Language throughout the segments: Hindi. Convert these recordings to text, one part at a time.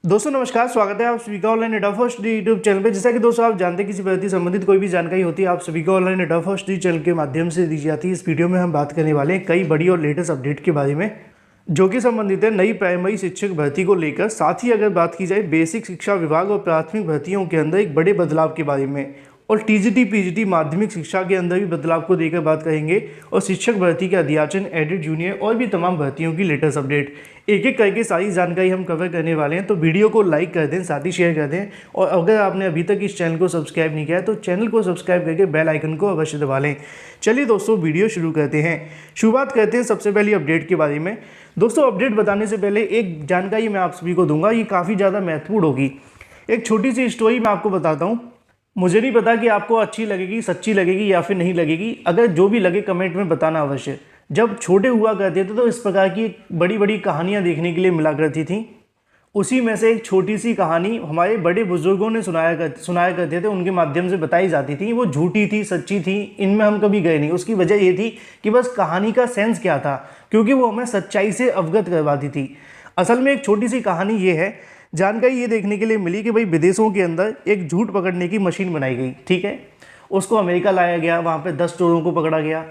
दोस्तों नमस्कार, स्वागत है आप सभी का ऑनलाइन एडा फर्स्ट यूट्यूब चैनल पे। जैसा कि दोस्तों आप जानते हैं, किसी भर्ती संबंधित कोई भी जानकारी होती है आप सभी को ऑनलाइन एडा फर्स्ट चैनल के माध्यम से दी जाती है। इस वीडियो में हम बात करने वाले हैं कई बड़ी और लेटेस्ट अपडेट के बारे में, जो कि संबंधित है नई प्राइमरी शिक्षक भर्ती को लेकर। साथ ही अगर बात की जाए बेसिक शिक्षा विभाग और प्राथमिक भर्तियों के अंदर एक बड़े बदलाव के बारे में, और टीजीटी पीजीटी माध्यमिक शिक्षा के अंदर भी बदलाव को लेकर बात करेंगे, और शिक्षक भर्ती के अध्याचन एडिट जूनियर और भी तमाम भर्तियों की लेटेस्ट अपडेट एक एक करके सारी जानकारी हम कवर करने वाले हैं। तो वीडियो को लाइक कर दें, साथ ही शेयर कर दें, और अगर आपने अभी तक इस चैनल को सब्सक्राइब नहीं किया है तो चैनल को सब्सक्राइब करके बेल आइकन को अवश्य दबा लें। चलिए दोस्तों वीडियो शुरू करते हैं। शुरुआत करते हैं सबसे पहली अपडेट के बारे में। दोस्तों अपडेट बताने से पहले एक जानकारी मैं आप सभी को दूंगा, ये काफ़ी ज़्यादा महत्वपूर्ण होगी। एक छोटी सी स्टोरी मैं आपको बताता हूँ। मुझे नहीं पता कि आपको अच्छी लगेगी, सच्ची लगेगी या फिर नहीं लगेगी। अगर जो भी लगे कमेंट में बताना अवश्य। जब छोटे हुआ करते थे तो इस प्रकार की बड़ी बड़ी कहानियाँ देखने के लिए मिला करती थी। उसी में से एक छोटी सी कहानी हमारे बड़े बुजुर्गों ने सुनाया करते थे, उनके माध्यम से बताई जाती थी। वो झूठी थी, सच्ची थी, इनमें हम कभी गए नहीं। उसकी वजह ये थी कि बस कहानी का सेंस क्या था, क्योंकि वो हमें सच्चाई से अवगत करवाती थी। असल में एक छोटी सी कहानी ये है, जानकारी ये देखने के लिए मिली कि भाई विदेशों के अंदर एक झूठ पकड़ने की मशीन बनाई गई, ठीक है। उसको अमेरिका लाया गया, वहाँ पे 10 चोरों को पकड़ा गया।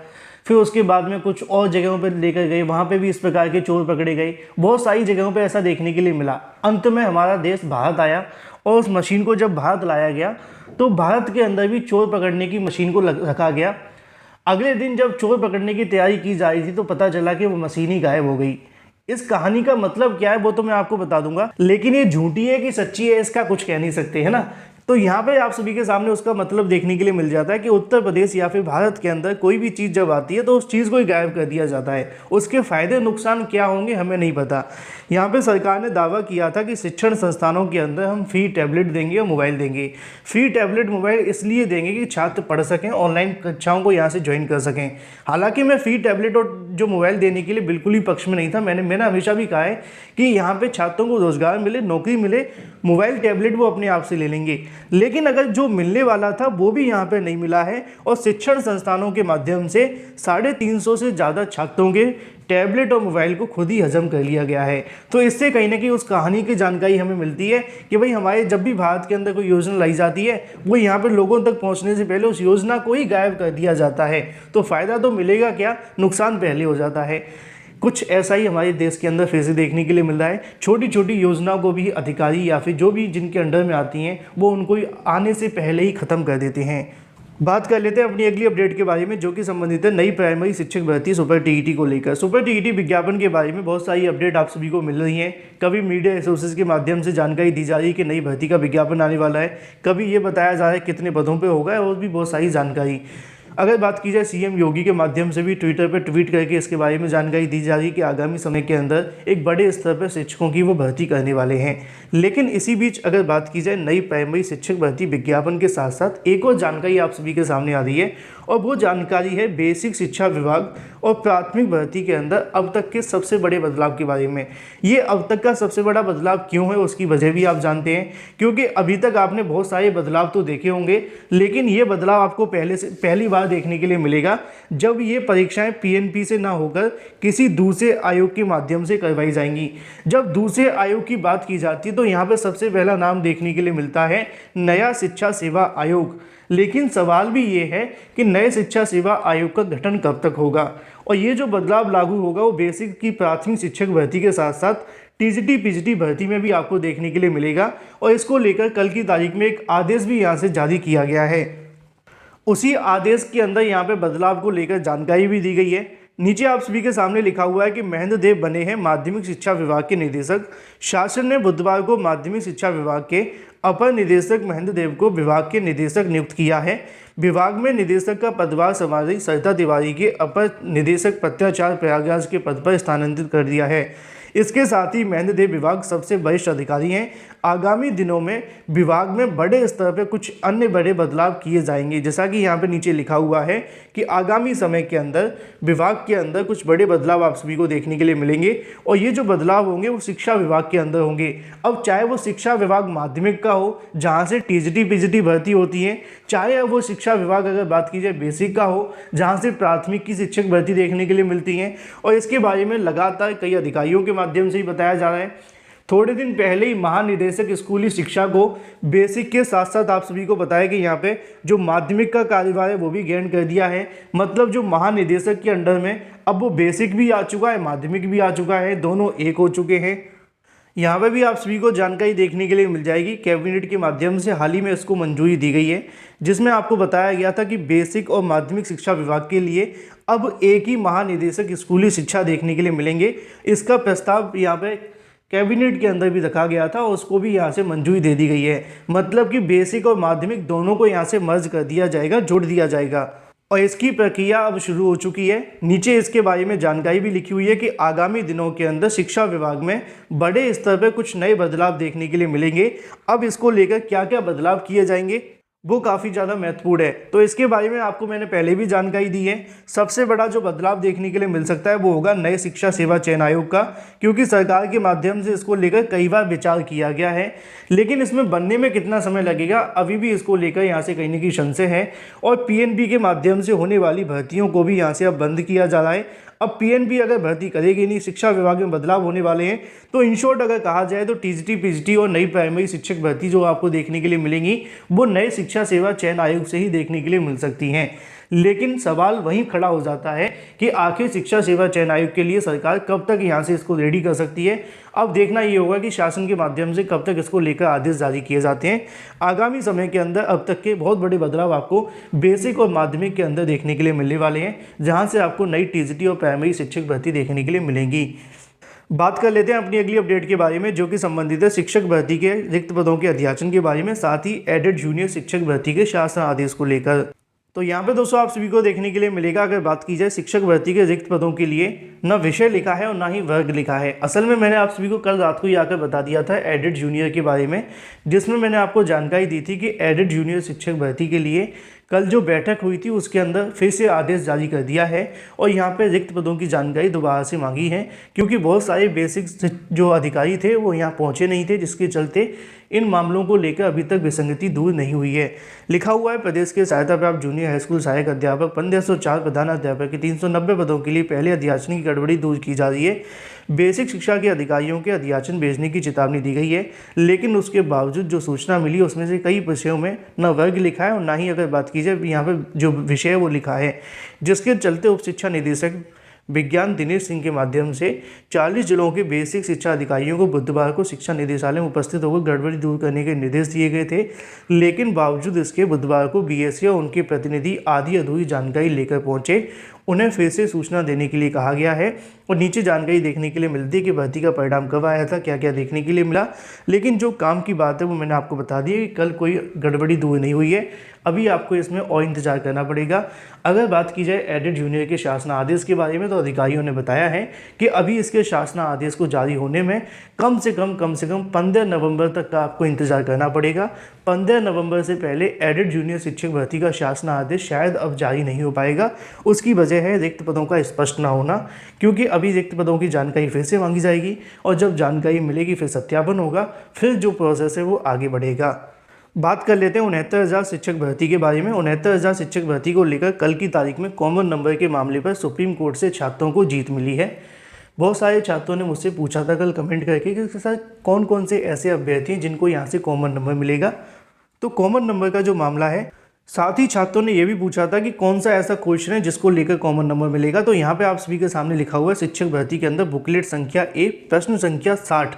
फिर उसके बाद में कुछ और जगहों पर लेकर गए, वहाँ पे भी इस प्रकार के चोर पकड़े गए। बहुत सारी जगहों पे ऐसा देखने के लिए मिला। अंत में हमारा देश भारत आया, और उस मशीन को जब भारत लाया गया तो भारत के अंदर भी चोर पकड़ने की मशीन को रखा गया। अगले दिन जब चोर पकड़ने की तैयारी की जा रही थी तो पता चला कि वो मशीन ही गायब हो गई। इस कहानी का मतलब क्या है वो तो मैं आपको बता दूंगा, लेकिन ये झूठी है कि सच्ची है इसका कुछ कह नहीं सकते, है ना। तो यहाँ पे आप सभी के सामने उसका मतलब देखने के लिए मिल जाता है कि उत्तर प्रदेश या फिर भारत के अंदर कोई भी चीज़ जब आती है तो उस चीज़ को ही गायब कर दिया जाता है। उसके फायदे नुकसान क्या होंगे हमें नहीं पता। यहाँ पे सरकार ने दावा किया था कि शिक्षण संस्थानों के अंदर हम फ्री टैबलेट देंगे और मोबाइल देंगे। फ्री टैबलेट मोबाइल इसलिए देंगे कि छात्र पढ़ सकें, ऑनलाइन कक्षाओं को यहाँ से ज्वाइन कर सकें। हालांकि मैं फ्री टैबलेट और जो मोबाइल देने के लिए बिल्कुल ही पक्ष में नहीं था। मैंने हमेशा भी कहा है कि यहाँ पे छात्रों को रोजगार मिले, नौकरी मिले, मोबाइल टैबलेट वो अपने आप से ले लेंगे। लेकिन अगर जो मिलने वाला था वो भी यहाँ पे नहीं मिला है, और शिक्षण संस्थानों के माध्यम से 350 से ज़्यादा छात्रों के टैबलेट और मोबाइल को खुद ही हजम कर लिया गया है। तो इससे कहीं ना कहीं उस कहानी की जानकारी हमें मिलती है कि भाई हमारे जब भी भारत के अंदर कोई योजना लाई जाती है वो यहाँ पर लोगों तक पहुँचने से पहले उस योजना को ही गायब कर दिया जाता है। तो फ़ायदा तो मिलेगा क्या, नुकसान पहले हो जाता है। कुछ ऐसा ही हमारे देश के अंदर फिर से देखने के लिए मिल रहा है। छोटी छोटी योजनाओं को भी अधिकारी या फिर जो भी जिनके अंडर में आती हैं वो उनको आने से पहले ही ख़त्म कर देते हैं। बात कर लेते हैं अपनी अगली अपडेट के बारे में, जो कि संबंधित है नई प्राइमरी शिक्षक भर्ती सुपर टीईटी को लेकर। सुपर टीईटी विज्ञापन के बारे में बहुत सारी अपडेट आप सभी को मिल रही हैं। कभी मीडिया रिसोर्सेज के माध्यम से जानकारी दी जा रही है कि नई भर्ती का विज्ञापन आने वाला है, कभी ये बताया जा रहा है कितने पदों पर होगा, और भी बहुत सारी जानकारी। अगर बात की जाए सीएम योगी के माध्यम से भी ट्विटर पर ट्वीट करके इसके बारे में जानकारी दी जा रही है कि आगामी समय के अंदर एक बड़े स्तर पर शिक्षकों की वो भर्ती करने वाले हैं। लेकिन इसी बीच अगर बात की जाए नई प्राइमरी शिक्षक भर्ती विज्ञापन के साथ साथ एक और जानकारी आप सभी के सामने आ रही है, और वो जानकारी है बेसिक शिक्षा विभाग और प्राथमिक भर्ती के अंदर अब तक के सबसे बड़े बदलाव के बारे में। ये अब तक का सबसे बड़ा बदलाव क्यों है उसकी वजह भी आप जानते हैं, क्योंकि अभी तक आपने बहुत सारे बदलाव तो देखे होंगे, लेकिन ये बदलाव आपको पहली बार देखने के लिए मिलेगा जब ये परीक्षाएं पीएनपी से ना होकर किसी दूसरे आयोग के माध्यम से करवाई जाएंगी। जब दूसरे आयोग की बात की जाती है तो यहाँ पर सबसे पहला नाम देखने के लिए मिलता है नया शिक्षा सेवा आयोग। लेकिन सवाल भी ये है कि नए शिक्षा सेवा आयोग का गठन कब तक होगा, और ये जो बदलाव लागू होगा वो बेसिक की प्राथमिक शिक्षक भर्ती के साथ साथ टीजीटी पीजीटी भर्ती में भी आपको देखने के लिए मिलेगा। और इसको लेकर कल की तारीख में एक आदेश भी यहाँ से जारी किया गया है। उसी आदेश के अंदर यहाँ पे बदलाव को लेकर जानकारी भी दी गई है। नीचे आप सभी के सामने लिखा हुआ है कि महेंद्र देव बने हैं माध्यमिक शिक्षा विभाग के निदेशक। शासन ने बुधवार को माध्यमिक शिक्षा विभाग के अपर निदेशक महेंद्र देव को विभाग के निदेशक नियुक्त किया है। विभाग में निदेशक का पदभार संभाल रही सरिता तिवारी के अपर निदेशक पत्राचार प्रयागराज के पद पर स्थानांतरित कर दिया है। इसके साथ ही महेंद्र देव विभाग सबसे वरिष्ठ अधिकारी हैं। आगामी दिनों में विभाग में बड़े स्तर पर कुछ अन्य बड़े बदलाव किए जाएंगे, जैसा कि यहाँ पे नीचे लिखा हुआ है कि आगामी समय के अंदर विभाग के अंदर कुछ बड़े बदलाव आप सभी को देखने के लिए मिलेंगे, और ये जो बदलाव होंगे वो शिक्षा विभाग के अंदर होंगे। अब चाहे वो शिक्षा विभाग माध्यमिक का हो जहाँ से टीजीटी पीजीटी भर्ती होती है, चाहे अब वो शिक्षा विभाग अगर बात की जाए बेसिक का हो जहाँ से प्राथमिक की शिक्षक भर्ती देखने के लिए मिलती है। और इसके बारे में लगातार कई अधिकारियों के माध्यम से ही बताया जा रहा है। थोड़े दिन पहले ही महानिदेशक स्कूली शिक्षा को बेसिक के साथ साथ आप सभी को बताया कि यहाँ पे जो माध्यमिक का कार्यभार है वो भी ग्रहण कर दिया है। मतलब जो महानिदेशक के अंडर में अब वो बेसिक भी आ चुका है, माध्यमिक भी आ चुका है, दोनों एक हो चुके हैं। यहाँ पे भी आप सभी को जानकारी देखने के लिए मिल जाएगी। कैबिनेट के माध्यम से हाल ही में इसको मंजूरी दी गई है, जिसमें आपको बताया गया था कि बेसिक और माध्यमिक शिक्षा विभाग के लिए अब एक ही महानिदेशक स्कूली शिक्षा देखने के लिए मिलेंगे। इसका प्रस्ताव यहाँ पे कैबिनेट के अंदर भी रखा गया था और उसको भी यहाँ से मंजूरी दे दी गई है। मतलब कि बेसिक और माध्यमिक दोनों को यहाँ से मर्ज कर दिया जाएगा, जोड़ दिया जाएगा और इसकी प्रक्रिया अब शुरू हो चुकी है। नीचे इसके बारे में जानकारी भी लिखी हुई है कि आगामी दिनों के अंदर शिक्षा विभाग में बड़े स्तर पर कुछ नए बदलाव देखने के लिए मिलेंगे। अब इसको लेकर क्या क्या बदलाव किए जाएंगे वो काफ़ी ज़्यादा महत्वपूर्ण है, तो इसके बारे में आपको मैंने पहले भी जानकारी दी है। सबसे बड़ा जो बदलाव देखने के लिए मिल सकता है वो होगा नए शिक्षा सेवा चयन आयोग का, क्योंकि सरकार के माध्यम से इसको लेकर कई बार विचार किया गया है, लेकिन इसमें बनने में कितना समय लगेगा अभी भी इसको लेकर यहाँ से कहीं न कहीं संशय है। और पीएनबी के माध्यम से होने वाली भर्तियों को भी यहाँ से अब बंद किया जा रहा है। अब पीएनबी अगर भर्ती करेगी नहीं, शिक्षा विभाग में बदलाव होने वाले हैं, तो इन शॉर्ट अगर कहा जाए तो टीजीटी, पीजीटी और नई प्राइमरी शिक्षक भर्ती जो आपको देखने के लिए मिलेंगी वो नए शिक्षा सेवा चयन आयोग से ही देखने के लिए मिल सकती हैं। लेकिन सवाल वहीं खड़ा हो जाता है कि आखिर शिक्षा सेवा चयन आयोग के लिए सरकार कब तक यहाँ से इसको रेडी कर सकती है। अब देखना ये होगा कि शासन के माध्यम से कब तक इसको लेकर आदेश जारी किए जाते हैं। आगामी समय के अंदर अब तक के बहुत बड़े बदलाव आपको बेसिक और माध्यमिक के अंदर देखने के लिए मिलने वाले हैं, जहाँ से आपको नई टीजीटी और प्राइमरी शिक्षक भर्ती देखने के लिए मिलेंगी। बात कर लेते हैं अपनी अगली अपडेट के बारे में, जो कि संबंधित है शिक्षक भर्ती के रिक्त पदों के अध्याचन के बारे में, साथ ही एडेड जूनियर शिक्षक भर्ती के शासन आदेश को लेकर। तो यहाँ पे दोस्तों आप सभी को देखने के लिए मिलेगा, अगर बात की जाए शिक्षक भर्ती के रिक्त पदों के लिए न विषय लिखा है और ना ही वर्ग लिखा है। असल में मैंने आप सभी को कल रात को ही आकर बता दिया था एडेड जूनियर के बारे में, जिसमें मैंने आपको जानकारी दी थी कि एडेड जूनियर शिक्षक भर्ती के लिए कल जो बैठक हुई थी उसके अंदर फिर से आदेश जारी कर दिया है और यहाँ पे रिक्त पदों की जानकारी दोबारा से मांगी है, क्योंकि बहुत सारे बेसिक जो अधिकारी थे वो यहाँ पहुँचे नहीं थे, जिसके चलते इन मामलों को लेकर अभी तक विसंगति दूर नहीं हुई है। लिखा हुआ है प्रदेश के सहायता प्राप्त जूनियर हाई स्कूल सहायक अध्यापक 1504 प्रधानाध्यापक के 390 पदों के लिए पहले अध्याचन की गड़बड़ी दूर की जा रही है। बेसिक शिक्षा के अधिकारियों के अध्याचन भेजने की चेतावनी दी गई है, लेकिन उसके बावजूद जो सूचना मिली उसमें से कई विषयों में न वर्ग लिखा है और ना ही अगर बात की जाए यहाँ पर जो विषय है वो लिखा है, जिसके चलते उप शिक्षा निदेशक विज्ञान दिनेश सिंह के माध्यम से 40 जिलों के बेसिक शिक्षा अधिकारियों को बुधवार को शिक्षा निदेशालय में उपस्थित होकर गड़बड़ी दूर करने के निर्देश दिए गए थे। लेकिन बावजूद इसके बुधवार को बीएससी और उनके प्रतिनिधि आधी अधूरी जानकारी लेकर पहुंचे। उन्हें फिर से सूचना देने के लिए कहा गया है और नीचे जानकारी देखने के लिए मिलती है कि भर्ती का परिणाम कब आया था, क्या क्या देखने के लिए मिला। लेकिन जो काम की बात है वो मैंने आपको बता दी है कि कल कोई गड़बड़ी दूर नहीं हुई है, अभी आपको इसमें और इंतजार करना पड़ेगा। अगर बात की जाए एडेड जूनियर के शासन आदेश के बारे में, तो अधिकारियों ने बताया है कि अभी इसके शासन आदेश को जारी होने में कम से कम 15 नवंबर तक का आपको इंतजार करना पड़ेगा। 15 नवंबर से पहले एडेड जूनियर शिक्षक भर्ती का शासन आदेश शायद अब जारी नहीं हो पाएगा। उसकी वजह है रिक्त पदों का स्पष्ट ना होना, क्योंकि अभी रिक्त पदों की जानकारी फिर से मांगी जाएगी और जब जानकारी मिलेगी फिर सत्यापन होगा, फिर जो प्रोसेस है वो आगे बढ़ेगा। बात कर लेते हैं 69,000 शिक्षक भर्ती के बारे में। 69,000 शिक्षक भर्ती को लेकर कल की तारीख में कॉमन नंबर के मामले पर सुप्रीम कोर्ट से छात्रों को जीत मिली है। बहुत सारे छात्रों ने मुझसे पूछा था कल कमेंट करके कि सर कौन कौन से ऐसे अभ्यर्थी हैं जिनको यहाँ से कॉमन नंबर मिलेगा। तो कॉमन नंबर का जो मामला है, साथ ही छात्रों ने यह भी पूछा था कि कौन सा ऐसा क्वेश्चन है जिसको लेकर कॉमन नंबर मिलेगा। तो यहाँ पे आप सभी के सामने लिखा हुआ है शिक्षक भर्ती के अंदर बुकलेट संख्या ए प्रश्न संख्या 60।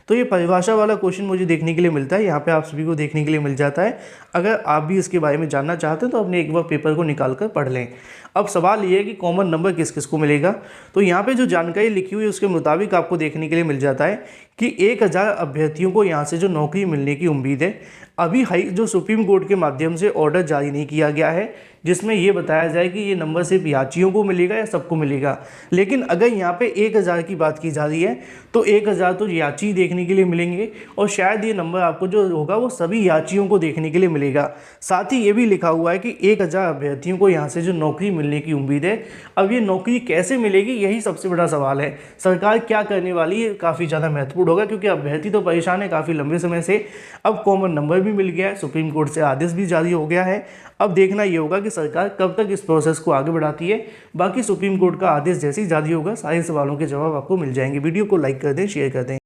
तो ये परिभाषा वाला क्वेश्चन मुझे देखने के लिए मिलता है, यहाँ पे आप सभी को देखने के लिए मिल जाता है। अगर आप भी इसके बारे में जानना चाहते हैं तो अपने एक बार पेपर को निकाल कर पढ़ लें। अब सवाल ये है कि कॉमन नंबर किस किस को मिलेगा। तो यहाँ पे जो जानकारी लिखी हुई है उसके मुताबिक आपको देखने के लिए मिल जाता है कि 1000 अभ्यर्थियों को यहाँ से जो नौकरी मिलने की उम्मीद है। अभी जो सुप्रीम कोर्ट के माध्यम से ऑर्डर जारी नहीं किया गया है जिसमें ये बताया जाए कि ये नंबर सिर्फ याचियों को मिलेगा या सबको मिलेगा। लेकिन अगर यहाँ पे 1000 की बात की जा रही है तो 1000 तो याची देखने के लिए मिलेंगे और शायद ये नंबर आपको जो होगा वो सभी याचियों को देखने के लिए मिलेगा। साथ ही ये भी लिखा हुआ है कि 1000 अभ्यर्थियों को यहाँ से जो नौकरी मिलने की उम्मीद है। अब ये नौकरी कैसे मिलेगी यही सबसे बड़ा सवाल है। सरकार क्या करने वाली है काफ़ी ज़्यादा महत्वपूर्ण होगा, क्योंकि अभ्यर्थी तो परेशान है काफ़ी लंबे समय से। अब कॉमन नंबर भी मिल गया है, सुप्रीम कोर्ट से आदेश भी जारी हो गया है। अब देखना ये होगा कि सरकार कब तक इस प्रोसेस को आगे बढ़ाती है। बाकी सुप्रीम कोर्ट का आदेश जैसे ही जारी होगा सारे सवालों के जवाब आपको मिल जाएंगे। वीडियो को लाइक कर दें, शेयर कर दें।